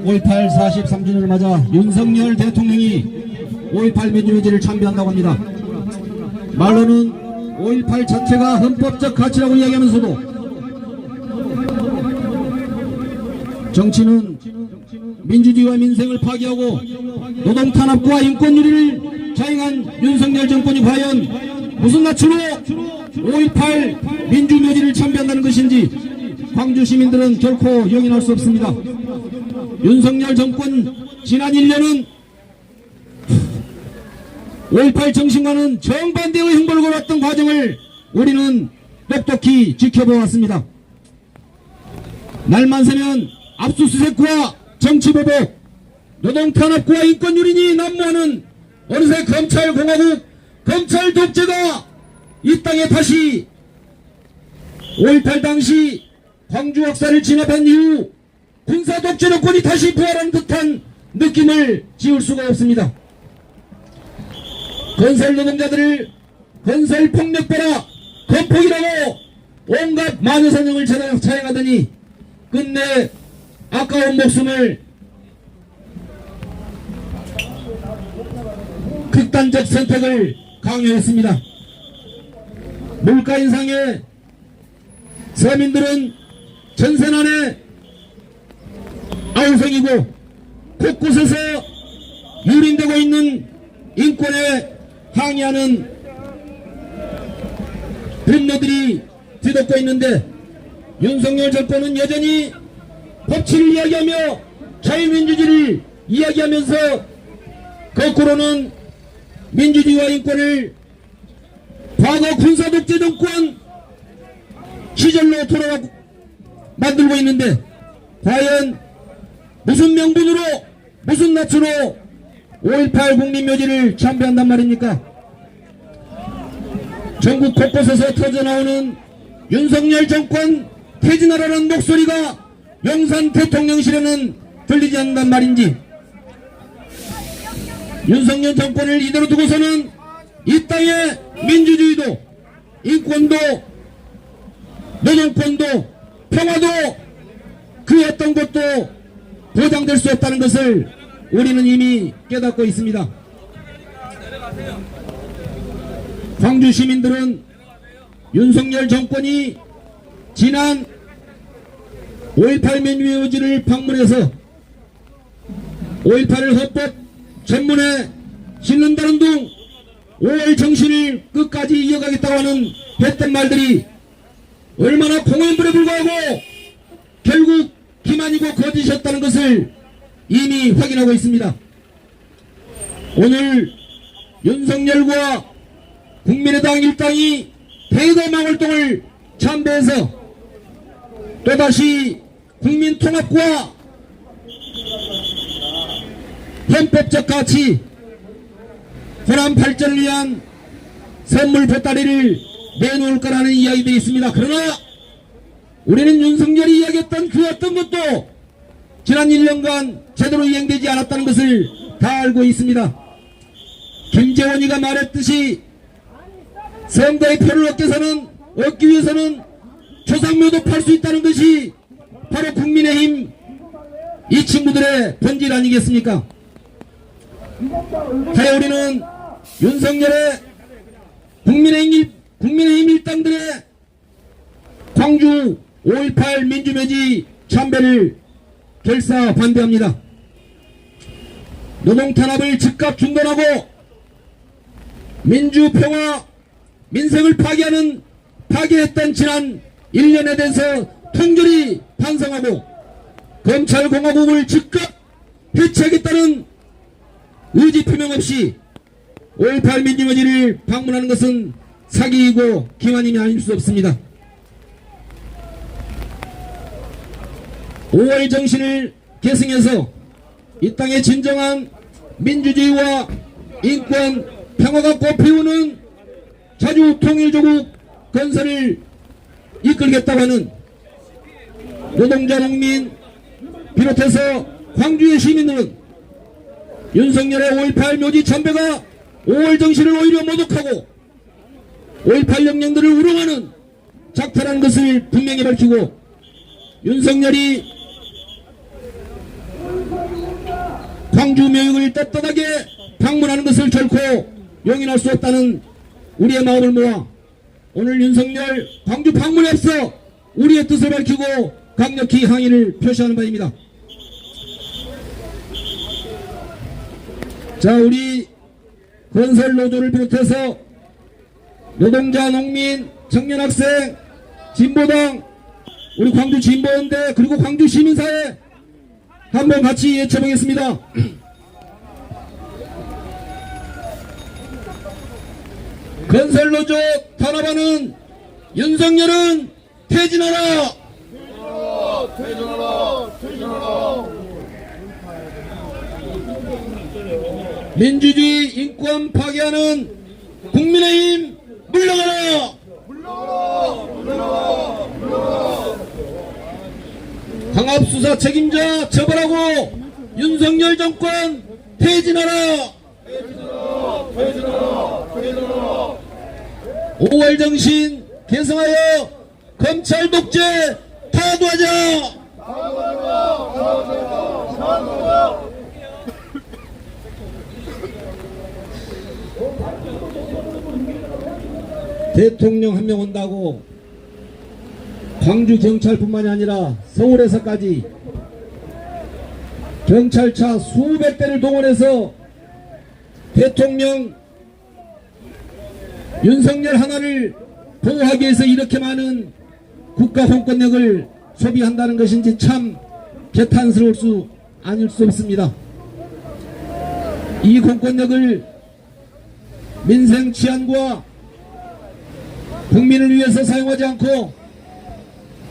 5.18 43주년을 맞아 윤석열 대통령이 5.18 민주주의를 참배한다고 합니다. 말로는 5.18 자체가 헌법적 가치라고 이야기하면서도 정치는 민주주의와 민생을 파괴하고 노동탄압과 인권유리를 자행한 윤석열 정권이 과연 무슨 낯으로 5.18 민주묘지를 참배한다는 것인지 광주 시민들은 결코 용인할 수 없습니다. 윤석열 정권 지난 1년은 5.18 정신과는 정반대의 행보를 걸어왔던 과정을 우리는 똑똑히 지켜보았습니다. 날만 새면 압수수색과 정치보복, 노동탄압과 인권유린이 난무하는 어느새 검찰공화국, 검찰 독재가 이 땅에 다시 5.18 당시 광주 역사를 진압한 이후 군사 독재 정권이 다시 부활한 듯한 느낌을 지울 수가 없습니다. 건설 노동자들을 건설 폭력배라 건폭이라고 온갖 마녀사냥을 자행하더니 끝내 아까운 목숨을 극단적 선택을 강요했습니다. 물가 인상에 서민들은 전세난에 아우성이고 곳곳에서 유린되고 있는 인권에 항의하는 분노들이 뒤덮고 있는데 윤석열 정권은 여전히 법치를 이야기하며 자유민주주의를 이야기하면서 거꾸로는 민주주의와 인권을 과거 군사독재 정권 시절로 돌아가 만들고 있는데 과연 무슨 명분으로 무슨 낯으로 5.18 국민묘지를 참배한단 말입니까? 전국 곳곳에서 터져나오는 윤석열 정권 퇴진하라는 목소리가 용산 대통령실에는 들리지 않는단 말인지 윤석열 정권을 이대로 두고서는 이 땅의 민주주의도 인권도 노동권도 평화도 그 어떤 것도 보장될 수 없다는 것을 우리는 이미 깨닫고 있습니다. 광주 시민들은 윤석열 정권이 지난 5.18 민주묘지를 방문해서 5.18을 헌법 전문에 실른다는 둥 5월 정신을 끝까지 이어가겠다고 하는 했던 말들이 얼마나 공연불에 불과하고 결국 기만이고 거짓이었다는 것을 이미 확인하고 있습니다. 오늘 윤석열과 국민의당 일당이 대거망월동을 참배해서 또다시 국민통합과 헌법적 가치 호남 발전을 위한 선물 보따리를 내놓을 거라는 이야기들이 있습니다. 그러나 우리는 윤석열이 이야기했던 그 어떤 것도 지난 1년간 제대로 이행되지 않았다는 것을 다 알고 있습니다. 김재원이가 말했듯이 선거의 표를 얻기 위해서는 조상묘도 팔 수 있다는 것이 바로 국민의힘 이 친구들의 본질 아니겠습니까? 하여 우리는 윤석열의 국민의힘 일당들의 광주 5.18 민주묘지 참배를 결사 반대합니다. 노동탄압을 즉각 중단하고 민주평화 민생을 파괴했던 지난 1년에 대해서 통절히 반성하고 검찰공화국을 즉각 해체하겠다는 의지 표명 없이 5.18 민주묘지를 방문하는 것은 사기이고 기만임이 아닐 수 없습니다. 5월 정신을 계승해서 이 땅의 진정한 민주주의와 인권, 평화가 꽃피우는 자주통일조국 건설을 이끌겠다고 하는 노동자, 농민 비롯해서 광주의 시민들은 윤석열의 5.18 묘지 참배가 5월 정신을 오히려 모독하고 5.18 영령들을 우롱하는 작태라는 것을 분명히 밝히고 윤석열이 광주 묘역을 떳떳하게 방문하는 것을 결코 용인할 수 없다는 우리의 마음을 모아 오늘 윤석열 광주 방문에 앞서 우리의 뜻을 밝히고 강력히 항의를 표시하는 바입니다. 자, 우리 건설 노조를 비롯해서 노동자, 농민, 청년 학생, 진보당, 우리 광주 진보연대 그리고 광주 시민사회 한번 같이 외쳐보겠습니다. 건설노조 탄압하는 윤석열은 퇴진하라! 퇴진하라! 퇴진하라! 민주주의 인권 파괴하는 국민의힘 물러가라! 물러가라! 물러가라! 물러가라! 강압수사 책임자 처벌하고 윤석열 정권 퇴진하라! 퇴진하라! 퇴진하라! 퇴진하라! 5월 정신 계승하여 검찰 독재 타도하자! 대통령 한 명 온다고 광주 경찰뿐만이 아니라 서울에서까지 경찰차 수백 대를 동원해서 대통령 윤석열 하나를 보호하기 위해서 이렇게 많은 국가 공권력을 소비한다는 것인지 참 개탄스러울 수 아닐 수 없습니다. 이 공권력을 민생 치안과 국민을 위해서 사용하지 않고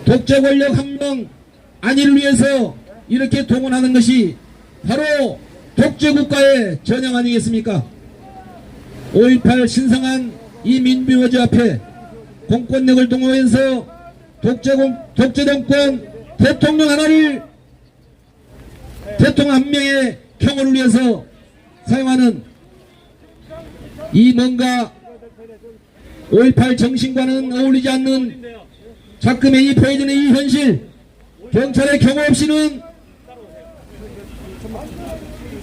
독재 권력 한 명 안위를 위해서 이렇게 동원하는 것이 바로 독재 국가의 전형 아니겠습니까? 5.18 신성한 이 민주주의 앞에 공권력을 동원해서 독재 정권 대통령 하나를 대통령 한 명의 경호를 위해서 사용하는 이 뭔가 5.18 정신과는 어울리지 않는 자금의 이 보여주는 이 현실, 경찰의 경호 없이는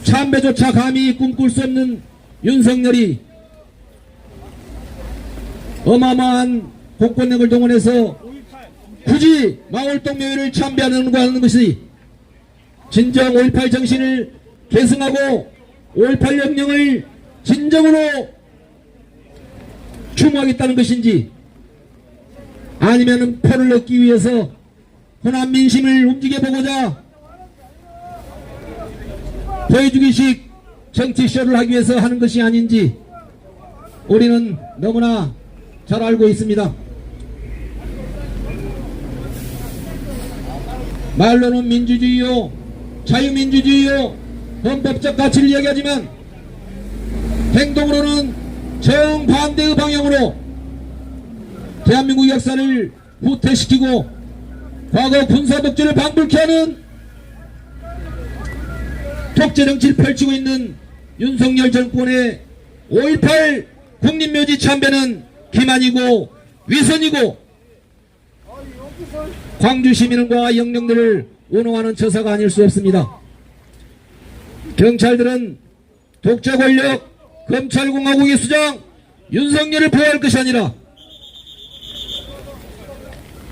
참배조차 감히 꿈꿀 수 없는 윤석열이 어마어마한 공권력을 동원해서 굳이 마을동 묘회를 참배하는 것이 진정 5.18 정신을 계승하고 5.18 혁명을 진정으로 추모하겠다는 것인지, 아니면 표를 얻기 위해서 호남 민심을 움직여보고자 보여주기식 정치쇼를 하기 위해서 하는 것이 아닌지 우리는 너무나 잘 알고 있습니다. 말로는 민주주의요, 자유민주주의요, 헌법적 가치를 이야기하지만 행동으로는 정반대의 방향으로 대한민국 역사를 후퇴시키고 과거 군사독재를 방불케 하는 독재 정치를 펼치고 있는 윤석열 정권의 5.18 국립묘지 참배는 기만이고 위선이고 광주 시민과 영령들을 운동하는 처사가 아닐 수 없습니다. 경찰들은 독재 권력 검찰공화국의 수장 윤석열을 보호할 것이 아니라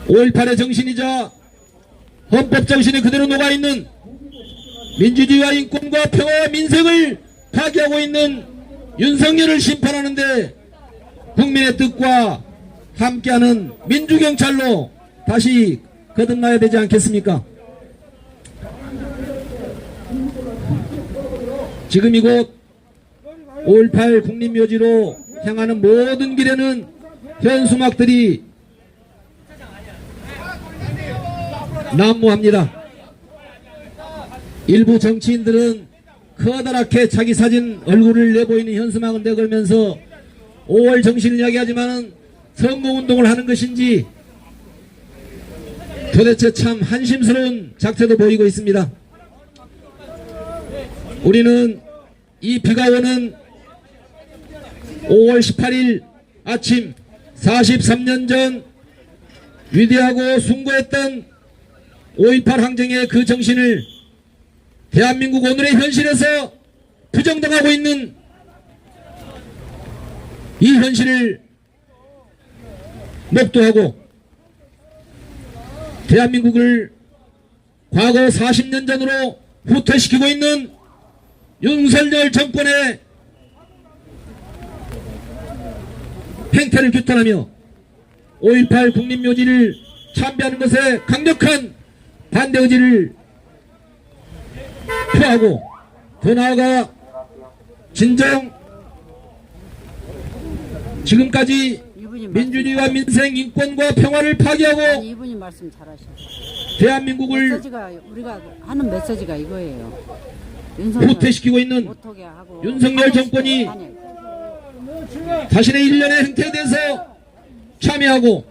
5.18의 정신이자 헌법 정신이 그대로 녹아있는 민주주의와 인권과 평화와 민생을 파괴하고 있는 윤석열을 심판하는데 국민의 뜻과 함께하는 민주경찰로 다시 거듭나야 되지 않겠습니까? 지금 이곳 5.18 국립묘지로 향하는 모든 길에는 현수막들이 난무합니다. 일부 정치인들은 커다랗게 자기 사진 얼굴을 내보이는 현수막을 내걸면서 5월 정신을 이야기하지만 선거운동을 하는 것인지 도대체 참 한심스러운 작태도 보이고 있습니다. 우리는 이 비가 오는 5월 18일 아침 43년 전 위대하고 숭고했던 5.18 항쟁의 그 정신을 대한민국 오늘의 현실에서 부정당하고 있는 이 현실을 목도하고 대한민국을 과거 40년 전으로 후퇴시키고 있는 윤석열 정권의 행태를 규탄하며 5.18 국립묘지를 참배하는 것에 강력한 반대 의지를 표하고 더 나아가 진정 지금까지 민주주의와 민생, 인권과 평화를 파괴하고 이분이 말씀 잘하셔. 대한민국을 메시지가 우리가 하는 메시지가 이거예요. 윤석열 후퇴시키고 있는 못하게 하고 윤석열 정권이 자신의 일련의 행태에 대해서 참여하고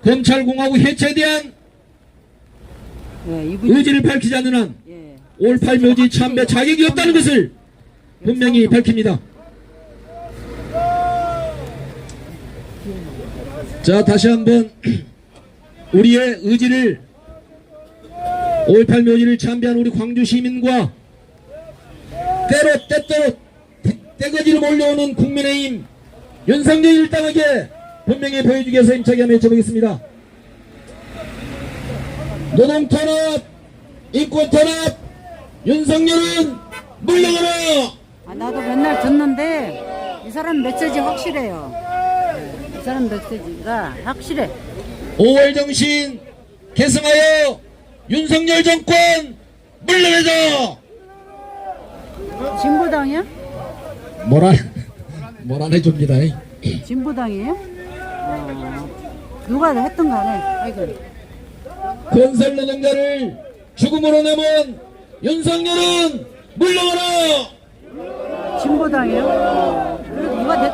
검찰공화국 해체에 대한 예, 이분이 의지를 밝히지 않는 한 예. 5.18 묘지 참배 자격이 없다는 것을 분명히 밝힙니다. 자, 다시 한번 우리의 의지를 5.18 묘지를 참배한 우리 광주 시민과 때때로 떼거지로 몰려오는 국민의힘 윤석열 일당에게 분명히 보여주기 위해서 힘차게 한번 외쳐보겠습니다. 노동 탄압, 인권 탄압, 윤석열은 물러가라! 나도 맨날 듣는데 이 사람 메시지 확실해요. 이 사람 메시지가 확실해. 5월 정신 계승하여 윤석열 정권 물러내자! 진보당이야? 뭐라 해줍니다. 진보당이에요? 누가 했던 간에 아이고. 건설 노동자를 죽음으로 내몬 윤석열은 물러가라! 진보당이에요? 누가 됐